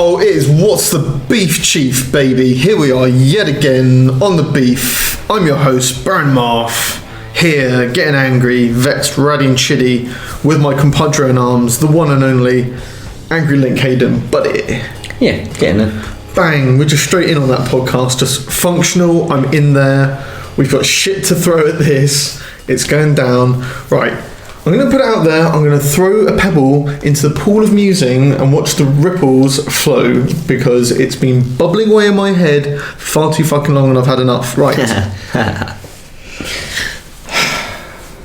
Oh, it is What's the Beef, Chief, baby. Here we are yet again on the beef. I'm your host, Baron Marf, here getting angry, vexed, ratty and chitty with my compadre in arms, the one and only Angrylink Hayden, buddy. Yeah, getting there. Bang, we're just straight in on that podcast, just functional, I'm in there, we've got shit to throw at this, it's going down. Right, I'm going to put it out there, I'm going to throw a pebble into the pool of musing and watch the ripples flow, because it's been bubbling away in my head far too fucking long and I've had enough. Right.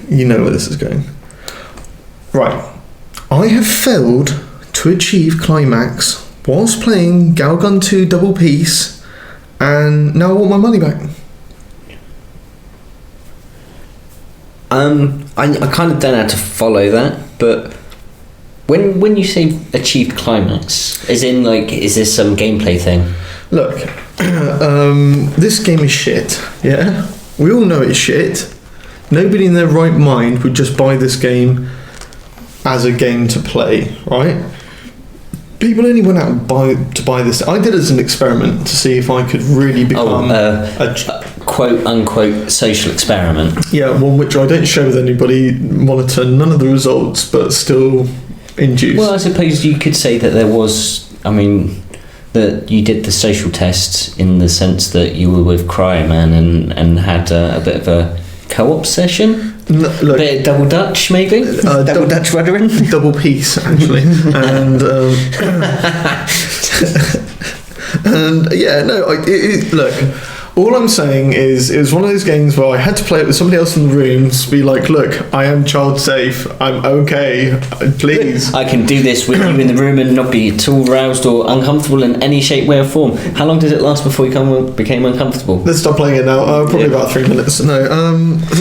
You know where this is going. Right. I have failed to achieve climax whilst playing Galgun 2 Double Peace, and now I want my money back. I kind of don't know how to follow that, but when you say achieved climax, as in, like, is this some gameplay thing? Look, this game is shit, yeah? We all know it's shit. Nobody in their right mind would just buy this game as a game to play, right? People only went out to buy this. I did it as an experiment to see if I could really become a quote-unquote social experiment. Yeah, one which I don't share with anybody, monitor none of the results, but still induce. Well, I suppose you could say that that you did the social tests in the sense that you were with Cryoman and had a bit of a co-op session. A bit of double Dutch, maybe? Double Dutch ruddering? Double Peace, actually. And yeah, no, look, all I'm saying is it was one of those games where I had to play it with somebody else in the room to be like, look, I am child safe, I'm okay, please. I can do this with you in the room and not be at all roused or uncomfortable in any shape, way or form. How long did it last before you became uncomfortable? Let's stop playing it now, probably about 3 minutes. No,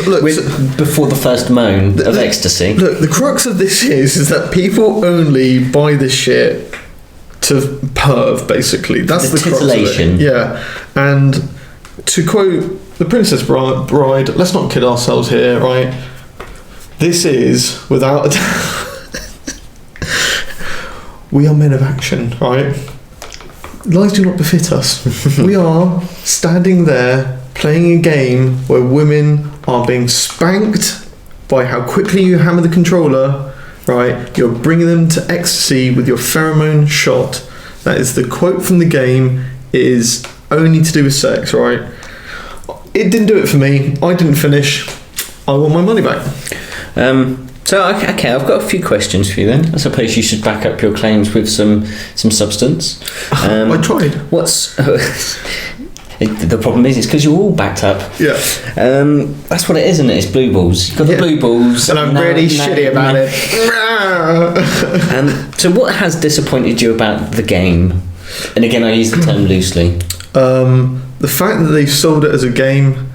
look, before the first moan of ecstasy. Look, the crux of this is that people only buy this shit to perv, basically. That's the crux of it. Yeah, and to quote the Princess Bride, let's not kid ourselves here, right? This is, without a doubt, we are men of action, right? Lies do not befit us. We are standing there playing a game where women are being spanked by how quickly you hammer the controller, right? You're bringing them to ecstasy with your pheromone shot. That is the quote from the game. It is only to do with sex, right? It didn't do it for me. I didn't finish. I want my money back. Okay, I've got a few questions for you then. I suppose you should back up your claims with some substance. I tried. The problem is, it's because you're all backed up. Yeah. That's what it is, isn't it? It's blue balls. You've got the blue balls. And I'm really shitty about it. So what has disappointed you about the game? And again, I use the term loosely. The fact that they've sold it as a game,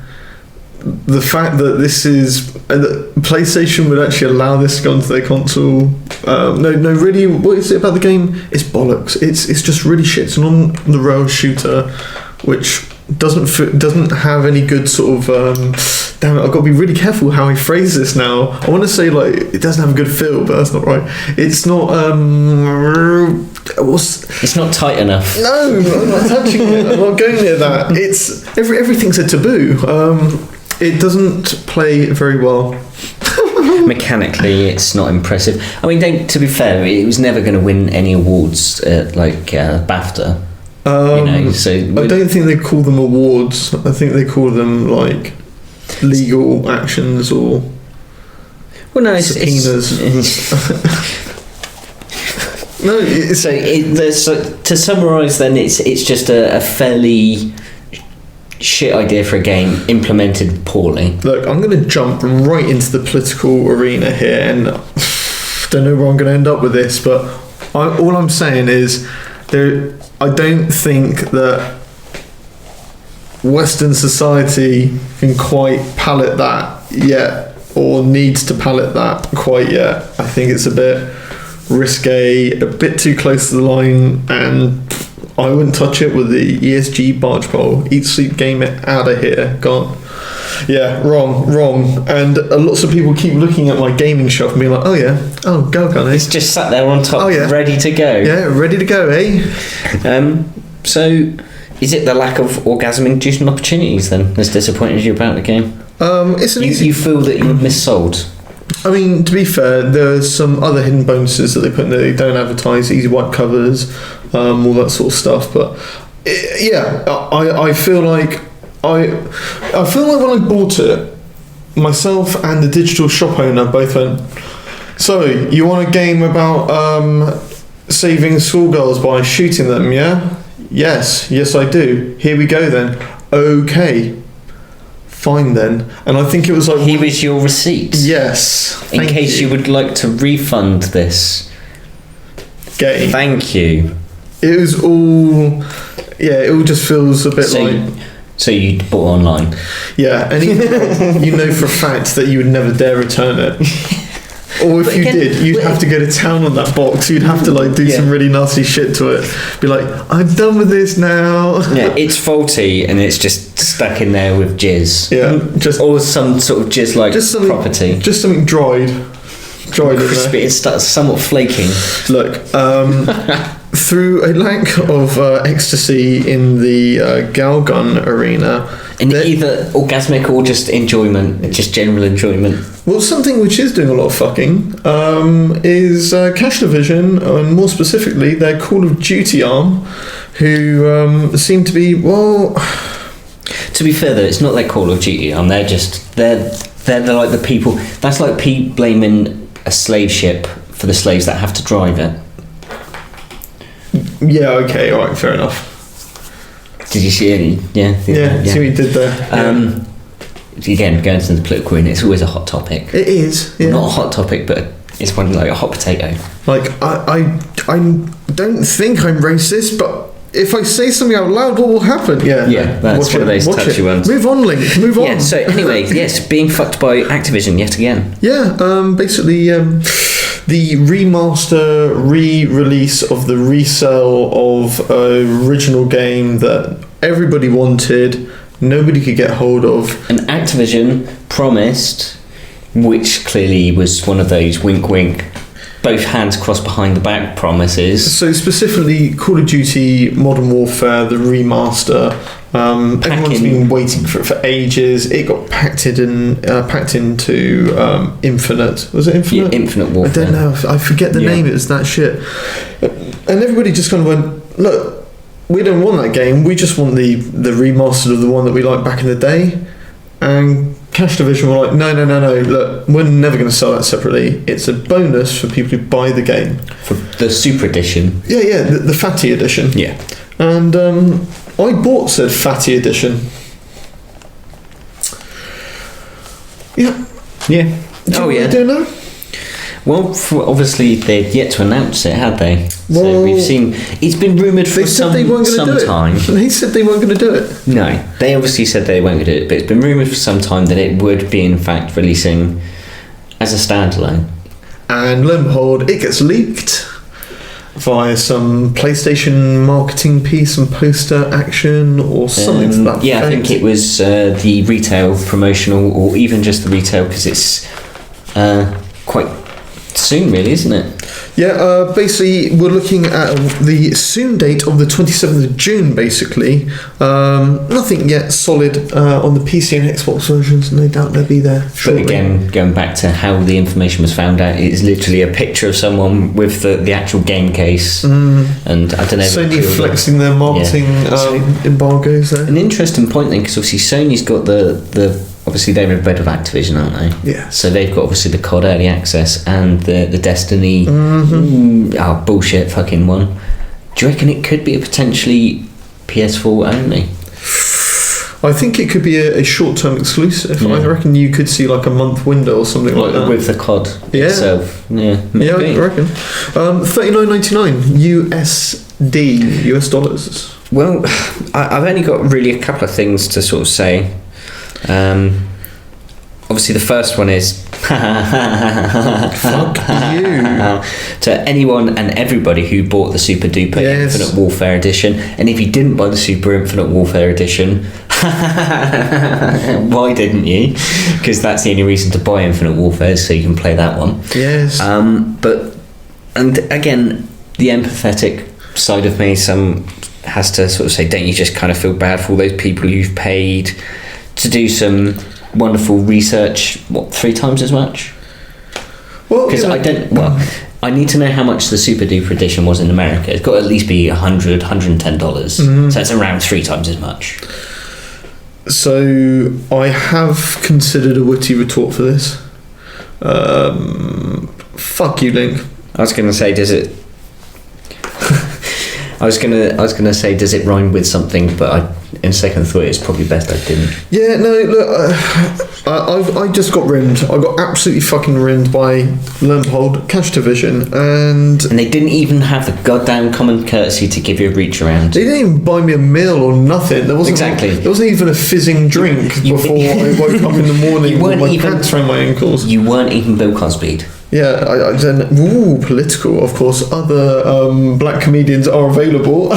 the fact that this is that PlayStation would actually allow this to go onto their console. No, really, what is it about the game? It's bollocks. It's just really shit. It's an on-the-rails shooter, which doesn't have any good sort of. Damn it! I've got to be really careful how I phrase this now. I want to say, like, it doesn't have a good feel, but that's not right. It's not. It's not tight enough. No, I'm not touching it. I'm not going near that. It's everything's a taboo. It doesn't play very well. Mechanically, it's not impressive. I mean, to be fair, it was never going to win any awards at BAFTA. So I don't think they call them awards. I think they call them like legal actions or subpoenas. No, to summarise, then it's just a fairly shit idea for a game implemented poorly. Look, I'm going to jump right into the political arena here, and don't know where I'm going to end up with this, but all I'm saying is I don't think that Western society can quite palate that yet, or needs to palate that quite yet. I think it's a bit risque, a bit too close to the line, and I wouldn't touch it with the ESG barge pole. Eat, sleep, game it, out of here, gone. Yeah, wrong. And lots of people keep looking at my gaming shelf and being like, oh yeah, Galgun, eh? It's just sat there on top, ready to go. Yeah, ready to go, eh? So, is it the lack of orgasm-inducing opportunities then that's disappointed you about the game? You feel that you were missold? I mean, to be fair, there's some other hidden bonuses that they put in there. They don't advertise, easy white covers, all that sort of stuff. But I feel like I feel like when I bought it, myself and the digital shop owner both went, so you want a game about saving schoolgirls by shooting them, yeah? Yes I do. Here we go then. Okay. Fine then. And I think it was like... Here is your receipt. Yes. In case you would like to refund this game. Thank you. It was all... Yeah, it all just feels a bit like... So you bought online? Yeah, and you know for a fact that you would never dare return it. Or if you did, you'd have to go to town on that box. You'd have to like do some really nasty shit to it. Be like, I'm done with this now. Yeah, it's faulty and it's just stuck in there with jizz. Yeah, or some sort of jizz-like property. Just something dried crispy. It starts somewhat flaking. Look, through a lack of ecstasy in the Galgun arena, and either orgasmic or just enjoyment, just general enjoyment. Well, something which is doing a lot of fucking is Cash Division, and more specifically their Call of Duty arm, who seem to be, well... To be fair though, it's not their Call of Duty arm, they're like the people... That's like blaming a slave ship for the slaves that have to drive it. Yeah, okay, alright, fair enough. Did you see any? Yeah. See what you did there. Again, going to the political arena, it's always a hot topic. It is, yeah. Well, not a hot topic, but it's one like a hot potato. Like, I don't think I'm racist, but if I say something out loud, what will happen? Yeah, that's one of those touchy ones. Move on, Link, move on. Yeah, so anyway, yes, being fucked by Activision yet again. Yeah, basically, the remaster, re-release of the resale of an original game that everybody wanted, nobody could get hold of. And Activision promised, which clearly was one of those wink wink, both hands crossed behind the back promises. So specifically Call of Duty Modern Warfare, the remaster, everyone's been waiting for it for ages. It got packed into Infinite. Was it Infinite? Yeah, Infinite Warfare. I don't know, I forget the name. It was that shit. And everybody just kind of went, look, we don't want that game, we just want the remastered of the one that we liked back in the day. And Cash Division were like, no, look, we're never going to sell that separately. It's a bonus for people who buy the game. For the Super Edition. Yeah, the Fatty Edition. Yeah. And I bought said Fatty Edition. Yeah. Do you know what they're doing now? Well, obviously they'd yet to announce it, had they? Well, so we've seen it's been rumoured for some time. They said they weren't going to do it. No, they obviously said they weren't going to do it, but it's been rumoured for some time that it would be in fact releasing as a standalone. And lo and behold, it gets leaked via some PlayStation marketing piece, some poster action or something to that effect. Yeah, I think it was the retail promotional, or even just the retail, because it's quite soon, really, isn't it? Yeah, basically we're looking at the soon date of the 27th of June, basically. Nothing yet solid on the PC and Xbox versions, no doubt they'll be there shortly. But again, going back to how the information was found out, it's literally a picture of someone with the actual game case. And I don't know... Sony flexing their marketing embargoes there. An interesting point then, because obviously Sony's got the obviously they're in bed with Activision, aren't they? Yeah. So they've got obviously the COD Early Access and the Destiny bullshit fucking one. Do you reckon it could be a potentially PS4 only? I think it could be a short-term exclusive. I reckon you could see like a month window or something like that. With the COD itself. Yeah, maybe. Yeah, I reckon. $39.99 USD, US dollars. Well, I've only got really a couple of things to sort of say. obviously the first one is fuck you to anyone and everybody who bought the Super Duper Infinite Warfare Edition, and if you didn't buy the Super Infinite Warfare Edition, why didn't you? Because that's the only reason to buy Infinite Warfare, so you can play that one. Yes. And again, the empathetic side of me has to sort of say, don't you just kind of feel bad for all those people you've paid to do some wonderful research, 3 times as much? Well, because I need to know how much the Super Duper Edition was in America. It's got to at least be $110. Mm-hmm. So it's around 3 times as much. So I have considered a witty retort for this. Fuck you, Link. I was going to say, does it? I was gonna say, does it rhyme with something? But in second thought, it's probably best I didn't. Yeah, no. Look, I just got rimmed. I got absolutely fucking rimmed by Learnhold Cash Division, and they didn't even have the goddamn common courtesy to give you a reach around. They didn't even buy me a meal or nothing. There wasn't even a fizzing drink before I woke up in the morning with my pants around my ankles. You weren't even Bill Cosby'd. Yeah, I then political. Of course, other black comedians are available.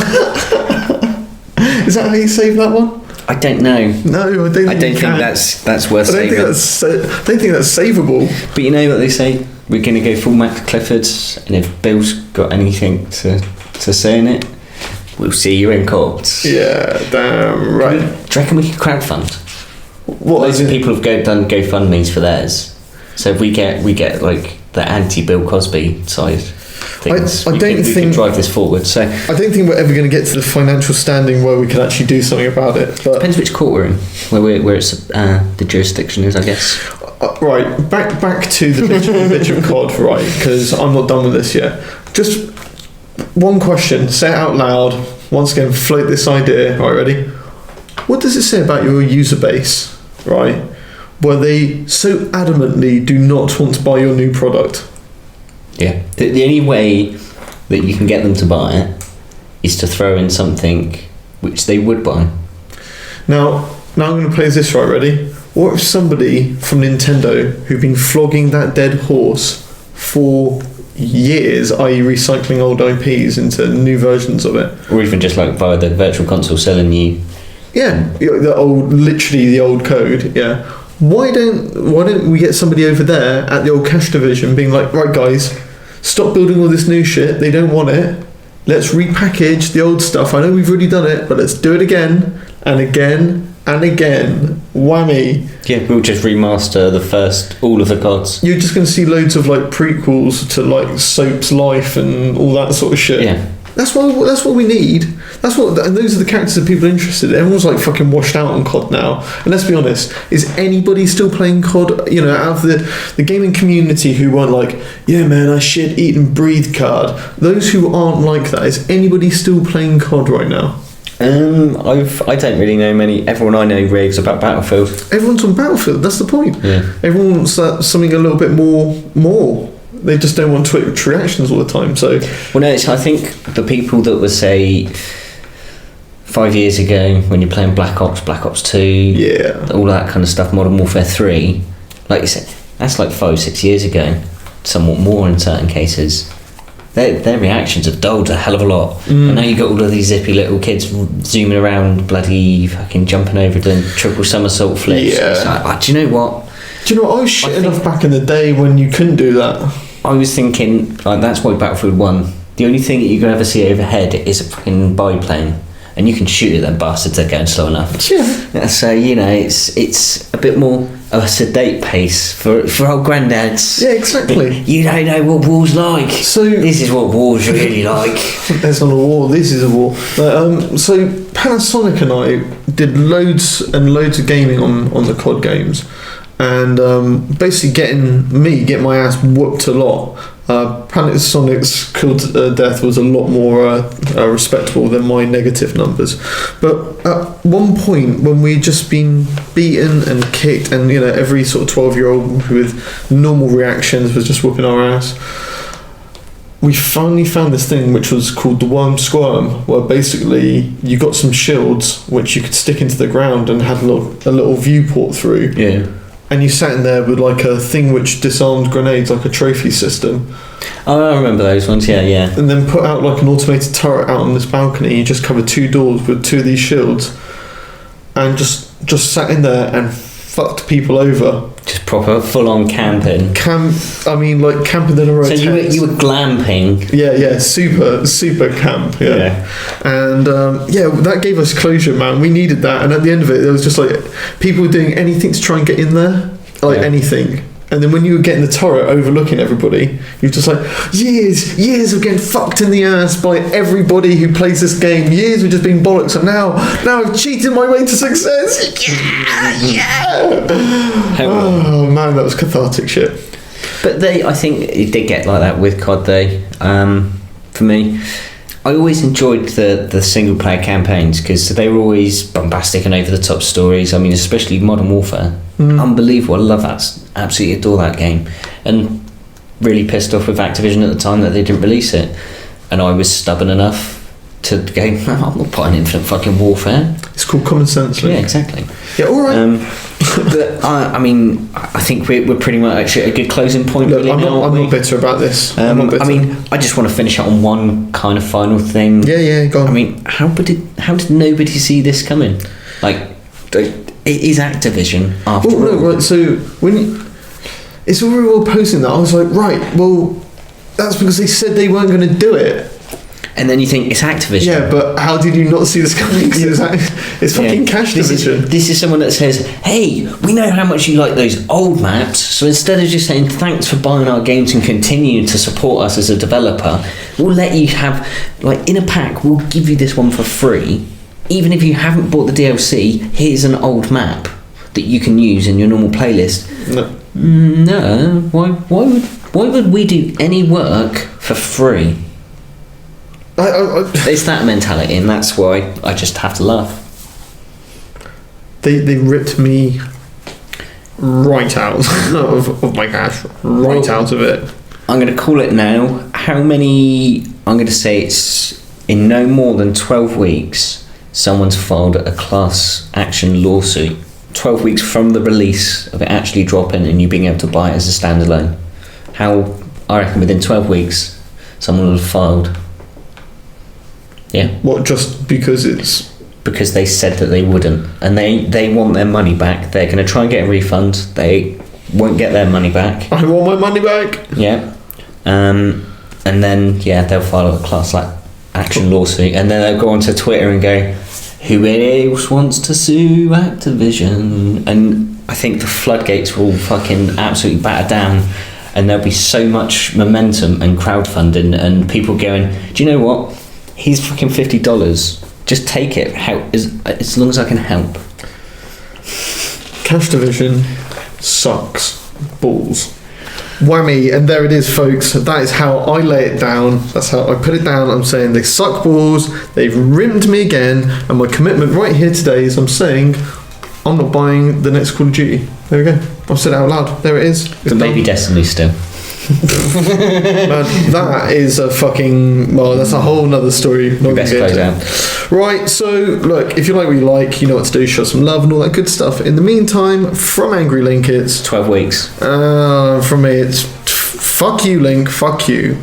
Is that how you save that one? I don't know. No, I don't. I don't think that's worth saving. I don't think that's savable. But you know what they say? We're going to go full Max Clifford, and if Bill's got anything to say in it, we'll see you in court. Yeah, damn right. Do you reckon we could crowdfund? Loads of people have done GoFundMes for theirs. So if we get like the anti-Bill Cosby side things, we can drive this forward. So I don't think we're ever going to get to the financial standing where we can actually do something about it. But depends which court we're in, where it's the jurisdiction is, I guess. Right, back to the bitch of COD, right? Because I'm not done with this yet. Just one question, say it out loud. Once again, float this idea. Right, ready? What does it say about your user base, right? Where they so adamantly do not want to buy your new product? Yeah. The only way that you can get them to buy it is to throw in something which they would buy. Now I'm going to play this, right, ready? What if somebody from Nintendo who've been flogging that dead horse for years, i.e. recycling old IPs into new versions of it, or even just like via the virtual console selling you the old code, yeah. Why don't we get somebody over there at the old cash division being like, right guys, stop building all this new shit, they don't want it, let's repackage the old stuff, I know we've already done it, but let's do it again and again and again, whammy. Yeah, we'll just remaster all of the CODs. You're just going to see loads of like prequels to like Soap's life and all that sort of shit. Yeah. That's what we need. And those are the characters that people are interested in. Everyone's like fucking washed out on COD now. And let's be honest, is anybody still playing COD? You know, out of the gaming community who weren't like, yeah man, I shit, eat and breathe card. Those who aren't like that, is anybody still playing COD right now? I don't really know many. Everyone I know raves about Battlefield. Everyone's on Battlefield. That's the point. Yeah. Everyone wants something a little bit more. They just don't want Twitch reactions all the time. So, well, no, I think the people that would say 5 years ago when you're playing Black Ops 2, all that kind of stuff, Modern Warfare 3, like you said, that's like 5-6 years ago, somewhat more in certain cases. Their reactions have dulled a hell of a lot. And now you got all of these zippy little kids zooming around, bloody fucking jumping over, doing triple somersault flips. Yeah. It's like, do you know what? I was shit enough back in the day when you couldn't do that. I was thinking, that's why Battlefield 1, the only thing that you can ever see overhead is a fucking biplane. And you can shoot at them bastards, they're going slow enough. Yeah. So, you know, it's a bit more of a sedate pace for old granddads. Yeah, exactly. You don't know what war's like. So this is what war's really like. That's not a war, this is a war. So Panasonic and I did loads and loads of gaming on the COD games. And basically getting my ass whooped a lot. Panasonic's killed death was a lot more respectable than my negative numbers. But at one point when we'd just been beaten and kicked, and you know every sort of 12-year-old with normal reactions was just whooping our ass, we finally found this thing which was called the worm squirm, where basically you got some shields which you could stick into the ground and had a little viewport through. Yeah. and you sat in there with like a thing which disarmed grenades, like a trophy system. Oh, I remember those ones. Yeah. And then put out like an automated turret out on this balcony. You just covered 2 doors with 2 of these shields, and just sat in there and fucked people over. Just proper full-on camping. Like camping in a row. So you were glamping. Yeah, super camp. Yeah. And that gave us closure, man. We needed that, and at the end of it, there was just like people were doing anything to try and get in there, anything. And then when you were getting the turret overlooking everybody, you're just like, years of getting fucked in the ass by everybody who plays this game. Years of just being bollocks, and now I've cheated my way to success. Yeah. Oh man, that was cathartic shit. But I think it did get like that with COD though. For me, I always enjoyed the single player campaigns because they were always bombastic and over the top stories. I mean, especially Modern Warfare. Unbelievable. I love that. Absolutely adore that game. And really pissed off with Activision at the time that they didn't release it. And I was stubborn enough to go, I'm not buying Infinite fucking Warfare. It's called common sense. Yeah, exactly. Yeah, all right. But I think we're pretty much at a good closing point. Look, I'm not bitter about this. I just want to finish out on one kind of final thing. Yeah, go on. I mean, how did nobody see this coming? Like, it is Activision after all. No, right. So it's all very well posting that. I was like, right. Well, that's because they said they weren't going to do it. And then you think it's Activision. Yeah, but how did you not see this coming? It's fucking cash division. This is someone that says, hey, we know how much you like those old maps, so instead of just saying thanks for buying our games and continuing to support us as a developer, we'll let you have, like, in a pack, we'll give you this one for free. Even if you haven't bought the DLC, here's an old map that you can use in your normal playlist. No. Why would we do any work for free? It's that mentality, and that's why I just have to laugh. They ripped me right out of my cash, out of it. I'm going to call it now. How many? I'm going to say it's in no more than 12 weeks. Someone's filed a class action lawsuit. 12 weeks from the release of it actually dropping and you being able to buy it as a standalone. I reckon within 12 weeks, someone will have filed. Yeah. What, just because it's... Because they said that they wouldn't. And they want their money back. They're going to try and get a refund. They won't get their money back. I want my money back. Yeah. And then, they'll file a class action lawsuit. And then they'll go onto Twitter and go, who else wants to sue Activision? And I think the floodgates will fucking absolutely batter down. And there'll be so much momentum and crowdfunding and people going, do you know what? Here's fucking $50. Just take it. As long as I can help. Cash division sucks balls. Whammy, and there it is, folks. That is how I lay it down. That's how I put it down. I'm saying they suck balls. They've rimmed me again, and my commitment right here today is I'm saying I'm not buying the next Call of Duty. There we go. I've said it out loud. There it is. But maybe Destiny still. Man, that is a fucking... Well, that's a whole nother story. Not best close out. Right, so, look, if you like what you like, you know what to do. Show some love and all that good stuff. In the meantime, from Angrylink, it's... 12 weeks. From me, it's... Fuck you, Link. Fuck you.